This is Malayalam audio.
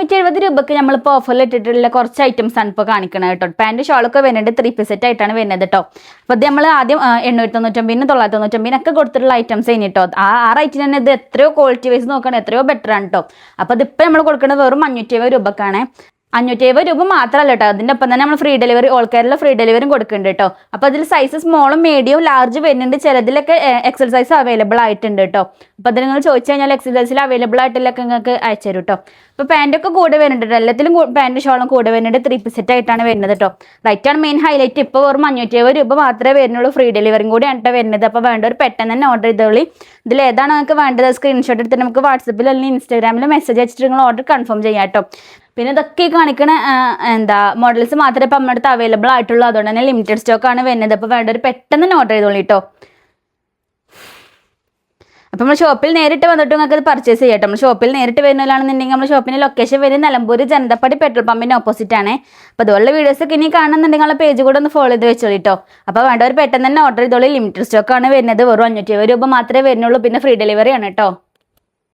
570 രൂപക്ക് നമ്മളിപ്പോൾ ഓഫറിൽ ഇട്ടിട്ടുള്ള കുറച്ച് ഐറ്റംസ് ആണ് ഇപ്പോൾ കാണിക്കുന്നത് കേട്ടോ. പാൻറ് ഷോളൊക്കെ വരുന്നുണ്ട് 3 പീസ് സെറ്റ് ആയിട്ടാണ് വരുന്നത് കേട്ടോ. അപ്പോൾ ഇത് നമ്മൾ ആദ്യം 899 999 കൊടുത്തിട്ടുള്ള ഐറ്റംസ് കഴിഞ്ഞിട്ടോ. ആ റേറ്റിന് തന്നെ ഇത് എത്രയോ ക്വാളിറ്റി വൈസ് നോക്കുകയാണെങ്കിൽ എത്രയോ ബെറ്റർ ആണ് കേട്ടോ. അപ്പോൾ ഇതിപ്പോൾ നമ്മൾ കൊടുക്കുന്നത് വെറും 570 രൂപക്കാണ്. 570 രൂപ മാത്രമല്ല കേട്ടോ, അതിൻ്റെ ഒപ്പം തന്നെ നമ്മൾ free delivery, all Kerala free ഡെലിവറിയും കൊടുക്കുന്നുണ്ട് കേട്ടോ. അപ്പോൾ അതിൽ സൈസ് സ്മോളും മീഡിയവും ലാർജ് വരുന്നുണ്ട്. ചിലതിലൊക്കെ എക്സൽ സൈസ് അവൈലബിൾ ആയിട്ടുണ്ട് കേട്ടോ. അപ്പോൾ അത് നിങ്ങൾ ചോദിച്ചു കഴിഞ്ഞാൽ എക്സൽ സൈസിൽ അവൈലബിൾ ആയിട്ടില്ലൊക്കെ നിങ്ങൾക്ക് അയച്ചു തരും കേട്ടോ. അപ്പോൾ പാൻറ്റൊക്കെ കൂടെ വരുന്നുണ്ട്, എല്ലാത്തിലും പാൻറ്റ് ഷോളും കൂടെ വരുന്നുണ്ട്. 3 പീസ് സെറ്റ് ആയിട്ടാണ് വരുന്നത് കേട്ടോ. റൈറ്റാണ് മെയിൻ ഹൈലൈറ്റ്. ഇപ്പോൾ വെറും 570 രൂപ മാത്രമേ വരുന്നുള്ളൂ. ഫ്രീ ഡെലിവറിയും കൂടിയാണ് കേട്ടോ വരുന്നത്. അപ്പോൾ വേണ്ടവർ പെട്ടെന്ന് തന്നെ ഓർഡർ ചെയ്തോളി. ഇതിൽ ഏതാണ് നിങ്ങൾക്ക് വേണ്ടത് സ്ക്രീൻഷോട്ട് എടുത്തിട്ട് നമുക്ക് വാട്സപ്പിൽ അല്ലെങ്കിൽ ഇൻസ്റ്റാഗ്രാമിൽ മെസ്സേജ് അയച്ചിട്ട് നിങ്ങൾ ഓർഡർ കൺഫേം ചെയ്യാം കേട്ടോ. പിന്നെ ഇതൊക്കെ കാണിക്കണ മോഡൽസ് മാത്രമേ ഇപ്പം നമ്മുടെ അടുത്ത് അവൈലബിൾ ആയിട്ടുള്ളൂ. അതുകൊണ്ട് തന്നെ ലിമിറ്റഡ് സ്റ്റോക്ക് ആണ് വരുന്നത്. അപ്പോൾ വേണ്ടവർ പെട്ടെന്ന് തന്നെ ഓർഡർ ചെയ്തോളൂ കേട്ടോ. അപ്പോൾ നമ്മൾ ഷോപ്പിൽ നേരിട്ട് വന്നിട്ട് നിങ്ങൾക്ക് അത് പർച്ചേസ് ചെയ്യാം കേട്ടോ. നമ്മൾ ഷോപ്പിൽ നേരിട്ട് വരുന്നതാണെന്നുണ്ടെങ്കിൽ നമ്മൾ ഷോപ്പിൻ്റെ ലൊക്കേഷൻ വരുന്നത് നിലമ്പൂർ ജനതാപ്പടി പെട്രോൾ പമ്പിൻ്റെ ഓപ്പോസിറ്റ് ആണ്. അപ്പോൾ അതുപോലെ വീഡിയോസൊക്കെ ഇനി കാണുന്നുണ്ടെങ്കിൽ ആ പേജ് കൂടെ ഒന്ന് ഫോളോ ചെയ്ത് വെച്ചോളൂ കേട്ടോ. അപ്പോൾ വേണ്ടവർ പെട്ടെന്ന് തന്നെ ഓർഡർ ചെയ്തോളൂ. ലിമിറ്റഡ് സ്റ്റോക്ക് ആണ് വരുന്നത്. വെറും 570 രൂപ മാത്രമേ വരുന്നുള്ളൂ. പിന്നെ ഫ്രീ ഡെലിവറി ആണ് കേട്ടോ.